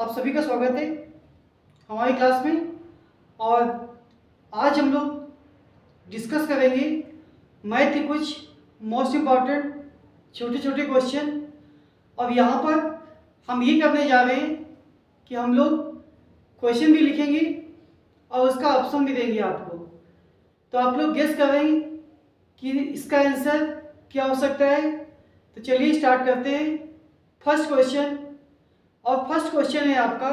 आप सभी का स्वागत है हमारी क्लास में। और आज हम लोग डिस्कस करेंगे मैथ के कुछ मोस्ट इम्पॉर्टेंट छोटे छोटे क्वेश्चन। अब यहाँ पर हम ये करने जा रहे हैं कि हम लोग क्वेश्चन भी लिखेंगे और उसका ऑप्शन भी देंगे आपको, तो आप लोग गेस करें कि इसका आंसर क्या हो सकता है। तो चलिए स्टार्ट करते हैं। फर्स्ट क्वेश्चन, और फर्स्ट क्वेश्चन है आपका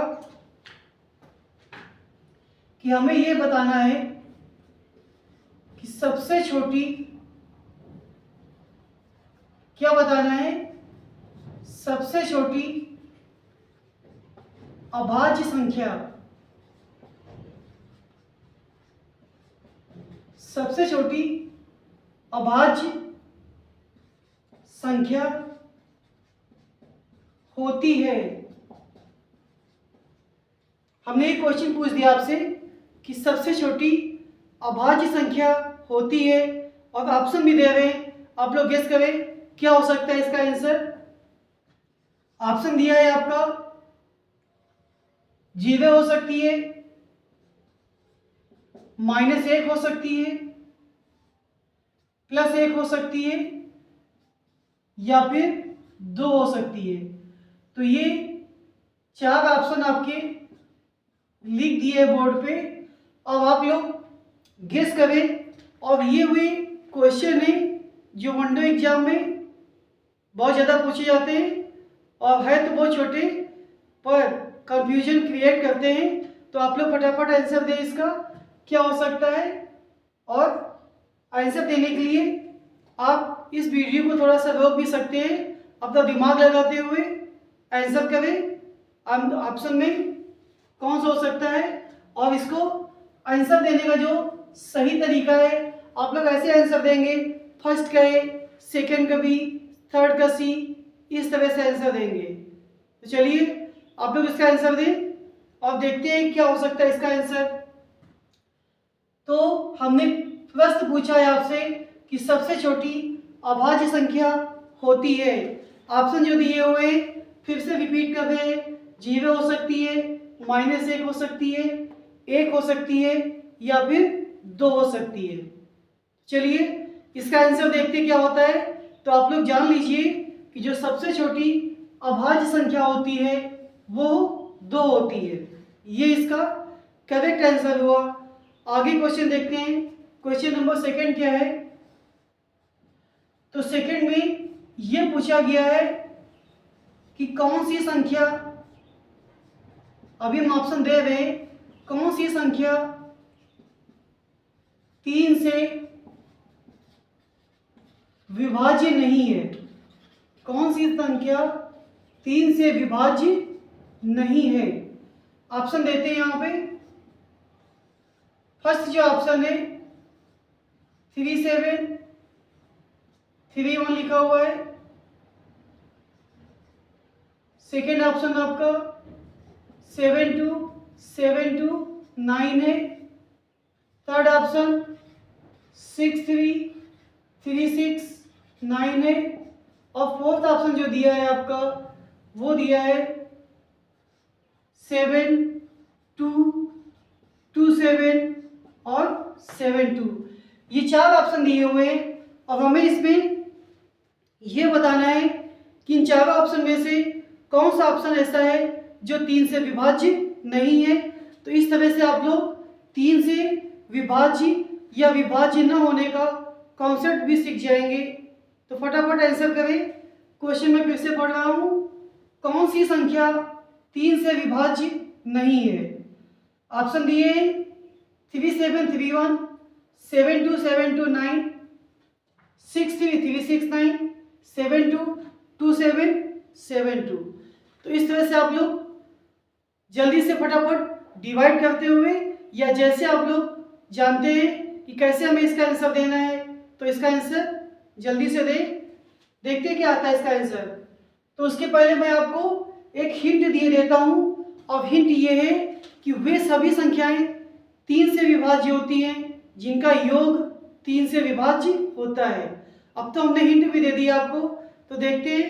कि हमें ये बताना है कि सबसे छोटी, क्या बताना है, सबसे छोटी अभाज्य संख्या, सबसे छोटी अभाज्य संख्या होती है। हमने एक क्वेश्चन पूछ दिया आपसे कि सबसे छोटी अभाज्य संख्या होती है और ऑप्शन भी दे रहे हैं, आप लोग गेस करें क्या हो सकता है इसका आंसर। ऑप्शन दिया है आपका 0 हो सकती है, -1 हो सकती है, +1 हो सकती है या फिर 2 हो सकती है। तो ये 4 ऑप्शन आपके लिख दिए बोर्ड पे। अब आप लोग गेस करें। और ये हुए क्वेश्चन है जो वनडे एग्जाम में बहुत ज़्यादा पूछे जाते हैं और है तो बहुत छोटे पर कंफ्यूजन क्रिएट करते हैं। तो आप लोग फटाफट आंसर दें इसका क्या हो सकता है। और आंसर देने के लिए आप इस वीडियो को थोड़ा सा रोक भी सकते हैं, अपना दिमाग लगाते हुए आंसर करें ऑप्शन में कौन सा हो सकता है। और इसको आंसर देने का जो सही तरीका है, आप लोग ऐसे आंसर देंगे, फर्स्ट का ए, सेकेंड का बी, थर्ड का सी, इस तरह से आंसर देंगे। तो चलिए आप लोग इसका आंसर दें और देखते हैं क्या हो सकता है इसका आंसर। तो हमने प्रश्न पूछा है आपसे कि सबसे छोटी अभाज्य संख्या होती है। ऑप्शन जो दिए हुए फिर से रिपीट कर रहे हैं, 0 हो सकती है, -1 हो सकती है, 1 हो सकती है या फिर 2 हो सकती है। चलिए इसका आंसर देखते क्या होता है। तो आप लोग जान लीजिए कि जो सबसे छोटी अभाज्य संख्या होती है वो 2 होती है। ये इसका करेक्ट आंसर हुआ। आगे क्वेश्चन देखते हैं। क्वेश्चन नंबर सेकंड क्या है। तो सेकंड में ये पूछा गया है कि कौन सी संख्या, अभी हम ऑप्शन दे रहे हैं, कौन सी संख्या 3 से विभाज्य नहीं है। कौन सी संख्या 3 से विभाज्य नहीं है। ऑप्शन देते हैं यहां पे। फर्स्ट जो ऑप्शन है 3 7 3 1 लिखा हुआ है। सेकेंड ऑप्शन आपका 7 2 7 2 9 है। थर्ड ऑप्शन 6 3 3 6 9 है। और फोर्थ ऑप्शन जो दिया है आपका वो दिया है 7 2 2 7 और 7 2। ये 4 ऑप्शन दिए हुए हैं। अब हमें इसमें यह बताना है कि इन चारों ऑप्शन में से कौन सा ऑप्शन ऐसा है जो 3 से विभाज्य नहीं है। तो इस तरह से आप लोग 3 से विभाज्य या विभाज्य न होने का कॉन्सेप्ट भी सीख जाएंगे। तो फटाफट आंसर करें। क्वेश्चन में फिर से पढ़ रहा हूं, कौन सी संख्या 3 से विभाज्य नहीं है। ऑप्शन दिए 3 7 3 1, 7 2 7 2 9, 6 3 3 6 9, 7 2 2 7 7 2। तो इस तरह से आप लोग जल्दी से फटाफट डिवाइड करते हुए या जैसे आप लोग जानते हैं कि कैसे हमें इसका आंसर देना है, तो इसका आंसर जल्दी से दें। देखते हैं क्या आता है इसका आंसर। तो उसके पहले मैं आपको एक हिंट दिए देता हूं। और हिंट ये है कि वे सभी संख्याएं 3 से विभाज्य होती हैं जिनका योग 3 से विभाज्य होता है। अब तो हमने हिंट भी दे दिया आपको, तो देखते हैं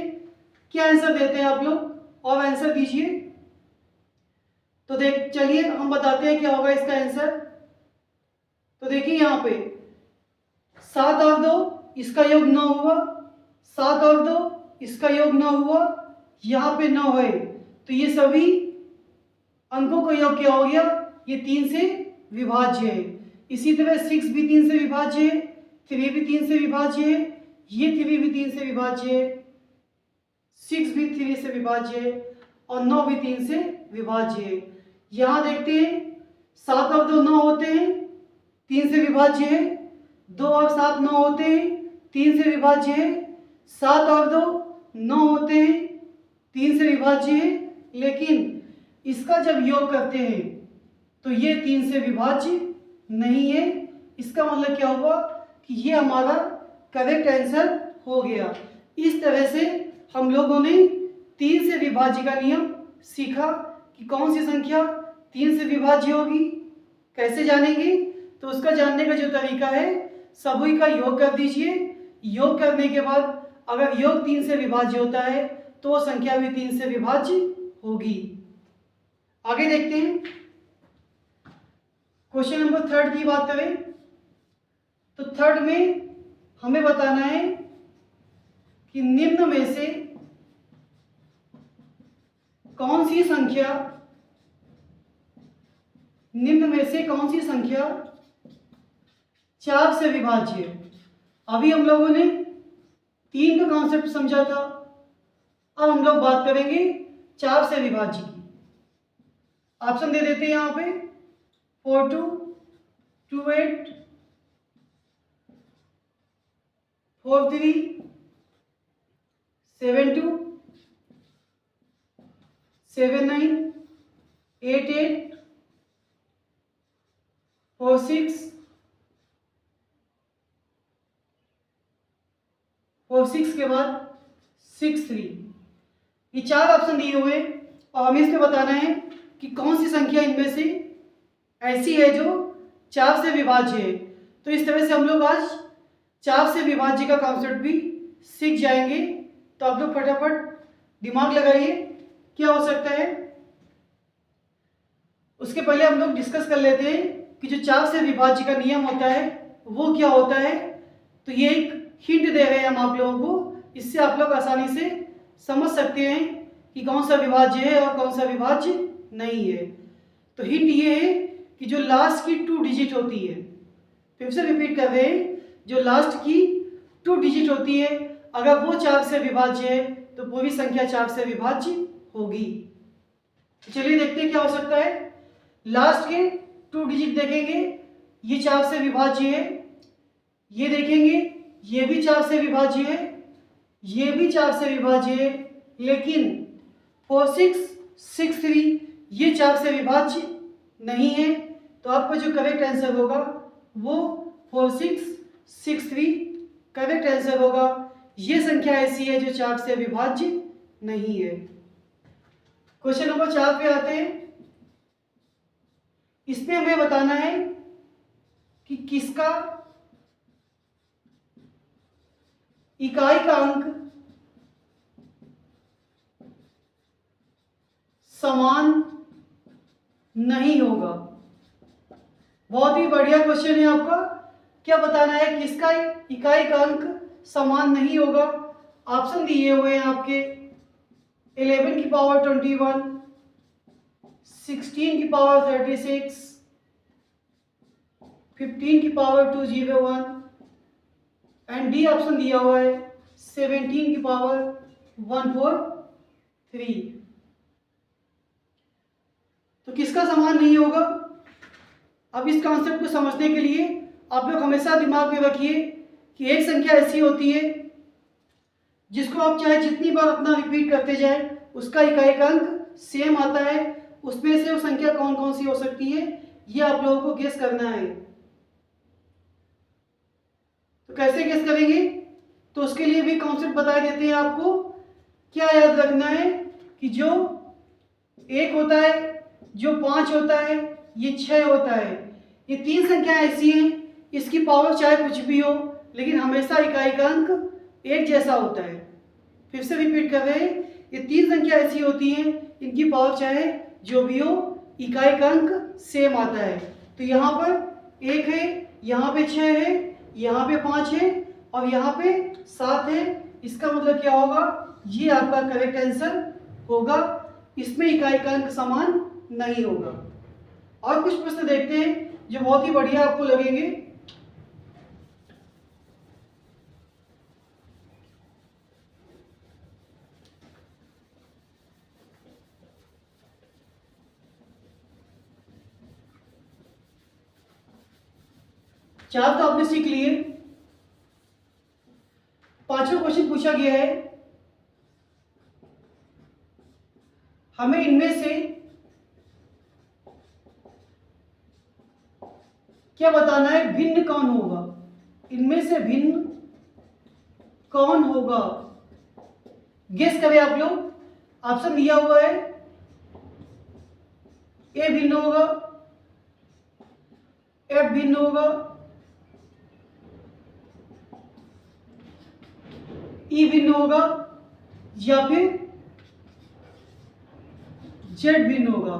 क्या आंसर देते हैं आप लोग और आंसर दीजिए। तो चलिए हम बताते हैं क्या होगा इसका आंसर। तो देखिए यहाँ पे 7 और 2 इसका योग 9 हुआ, 7 और 2 इसका योग 9 हुआ, यहाँ पे 9 है, तो ये सभी अंकों का योग क्या हो गया, ये 3 से विभाज्य है। इसी तरह 6 भी 3 से विभाज्य है, 3 भी 3 से विभाज्य है, ये 3 भी 3 से विभाज्य है, 6 भी 3 से विभाज्य है और 9 भी 3 से विभाज्य है। यहाँ देखते हैं 7 और 2 9 होते हैं, 3 से विभाज्य है, 2 और 7 9 होते हैं, 3 से विभाज्य है, 7 और 2 9 होते हैं, 3 से विभाज्य है, लेकिन इसका जब योग करते हैं तो ये 3 से विभाज्य नहीं है। इसका मतलब क्या हुआ कि ये हमारा करेक्ट आंसर हो गया। इस तरह से हम लोगों ने 3 से विभाज्य का नियम सीखा कि कौन सी संख्या 3 से विभाज्य होगी, कैसे जानेंगे। तो उसका जानने का जो तरीका है, सभी का योग कर दीजिए। योग करने के बाद अगर योग 3 से विभाज्य होता है तो वो संख्या भी 3 से विभाज्य होगी। आगे देखते हैं, क्वेश्चन नंबर 3 की बात करें तो 3 में हमें बताना है कि निम्न में से कौन सी संख्या 4 से विभाज्य है। अभी हम लोगों ने 3 का कॉन्सेप्ट समझा था, अब हम लोग बात करेंगे 4 से विभाज्य की। ऑप्शन दे देते हैं यहाँ पे 42, 28, 43, 72, 79, 88, 46, 46 के बाद 63। ये 4 ऑप्शन दिए हुए और हमें इस पे बताना है कि कौन सी संख्या इनमें से ऐसी है जो 4 से विभाज्य है। तो इस तरह से हम लोग आज 4 से विभाज्य का कॉन्सेप्ट भी सीख जाएंगे। तो आप लोग फटाफट दिमाग लगाइए क्या हो सकता है। उसके पहले हम लोग डिस्कस कर लेते हैं कि जो 4 से विभाज्य का नियम होता है वो क्या होता है। तो ये एक हिंट दे रहे हैं हम आप लोगों को, इससे आप लोग आसानी से समझ सकते हैं कि कौन सा विभाज्य है और कौन सा विभाज्य नहीं है। तो हिंट ये है कि जो लास्ट की 2 डिजिट होती है, फिर से रिपीट कर रहे हैं, जो लास्ट की 2 डिजिट होती है अगर वो 4 से विभाज्य है तो पूरी संख्या 4 से विभाज्य होगी। चलिए देखते हैं क्या हो सकता है। लास्ट के 2 डिजिट देखेंगे, ये 4 से विभाज्य है, ये देखेंगे ये भी 4 से विभाज्य है, ये भी 4 से विभाज्य है, लेकिन 4663 ये 4 से विभाज्य नहीं है। तो आपका जो करेक्ट आंसर होगा वो 4663 करेक्ट आंसर होगा। ये संख्या ऐसी है जो 4 से विभाज्य नहीं है। क्वेश्चन नंबर 4 पे आते हैं। इसमें हमें बताना है कि किसका इकाई का अंक समान नहीं होगा। बहुत ही बढ़िया क्वेश्चन है आपका। क्या बताना है, किसका इकाई का अंक समान नहीं होगा। ऑप्शन दिए हुए हैं आपके 11 की पावर 21, 16 की पावर 36, 15 की पावर 201 एंड डी ऑप्शन दिया हुआ है 17 की पावर 143। तो किसका समान नहीं होगा। अब इस कॉन्सेप्ट को समझने के लिए आप लोग हमेशा दिमाग में रखिए कि एक संख्या ऐसी होती है जिसको आप चाहे जितनी बार अपना रिपीट करते जाए उसका इकाई का अंक सेम आता है। उसमें से वो संख्या कौन कौन सी हो सकती है ये आप लोगों को गेस करना है। तो कैसे गेस करेंगे, तो उसके लिए भी कॉन्सेप्ट बता देते हैं आपको। क्या याद रखना है कि जो 1 होता है, जो 5 होता है, ये 6 होता है, ये 3 संख्या ऐसी हैं इसकी पावर चाहे कुछ भी हो लेकिन हमेशा इकाई का अंक एक जैसा होता है। फिर से रिपीट कर रहे हैं, ये 3 संख्या ऐसी होती हैं इनकी पावर चाहे जो भी हो इकाई का अंक सेम आता है। तो यहाँ पर 1 है, यहाँ पे 6 है, यहाँ पे 5 है और यहाँ पे 7 है। इसका मतलब क्या होगा, ये आपका करेक्ट आंसर होगा। इसमें इकाई का अंक समान नहीं होगा। और कुछ प्रश्न देखते हैं जो बहुत ही बढ़िया आपको लगेंगे। चार तो आपने सीख लिए, पांचवा क्वेश्चन पूछा गया है, हमें इनमें से क्या बताना है, भिन्न कौन होगा। इनमें से भिन्न कौन होगा, गेस करें आप लोग। ऑप्शन दिया हुआ है, ए भिन्न होगा, एफ भिन्न होगा, ई भिन्न होगा या फिर जेड भिन्न होगा।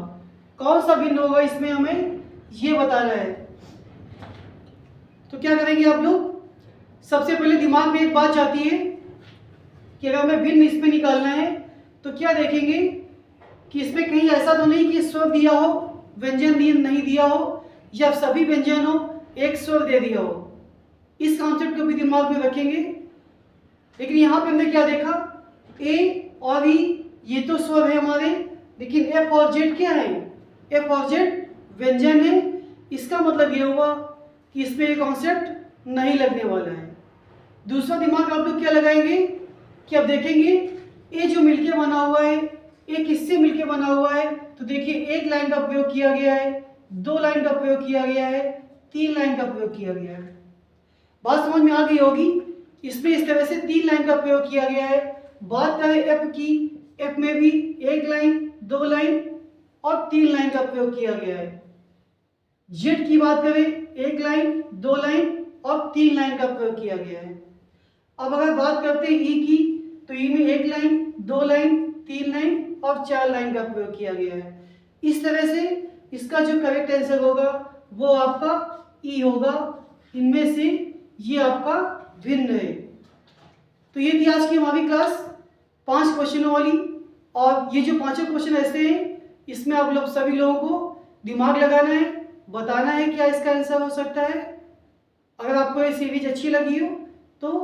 कौन सा भिन्न होगा इसमें हमें ये बताना है। तो क्या करेंगे आप लोग, सबसे पहले दिमाग में एक बात आती है कि अगर हमें भिन्न इसमें निकालना है तो क्या देखेंगे कि इसमें कहीं ऐसा तो नहीं कि स्वर दिया हो, व्यंजन नहीं दिया हो, या सभी व्यंजन हो, एक स्वर दे दिया हो। इस कॉन्सेप्ट को भी दिमाग में रखेंगे। लेकिन यहाँ पे हमने क्या देखा, ए और ई ये तो स्वर है हमारे, लेकिन एफ और जेड क्या है, एफ और जेड व्यंजन है। इसका मतलब ये हुआ कि इसमें ये कॉन्सेप्ट नहीं लगने वाला है। दूसरा दिमाग आप लोग क्या लगाएंगे कि अब देखेंगे ए जो मिलके बना हुआ है, ए किससे मिलके बना हुआ है, तो देखिए एक लाइन का प्रयोग किया गया है, 2 लाइन का प्रयोग किया गया है, 3 लाइन का प्रयोग किया गया है। बात समझ में आ गई होगी। इसमें इस तरह से 3 लाइन का प्रयोग किया गया है। बात करें एफ की, एफ में भी 1 लाइन, 2 लाइन और 3 लाइन का प्रयोग किया गया है। जेड की बात करें, 1 लाइन, 2 लाइन और 3 लाइन का प्रयोग किया गया है। अब अगर बात करते हैं ई की, तो ई में 1 लाइन, 2 लाइन, 3 लाइन और 4 लाइन का प्रयोग किया गया है। इस तरह से इसका जो करेक्ट आंसर होगा वो आपका ई होगा। इनमें से ये आपका भिन्न है। तो ये थी आज की हमारी क्लास 5 क्वेश्चनों वाली। और ये जो 5 क्वेश्चन ऐसे हैं, इसमें आप लोग सभी लोगों को दिमाग लगाना है, बताना है क्या इसका आंसर हो सकता है। अगर आपको ये सीरीज अच्छी लगी हो तो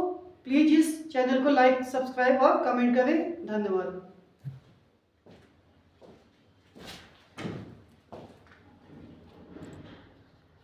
प्लीज़ इस चैनल को लाइक, सब्सक्राइब और कमेंट करें। धन्यवाद।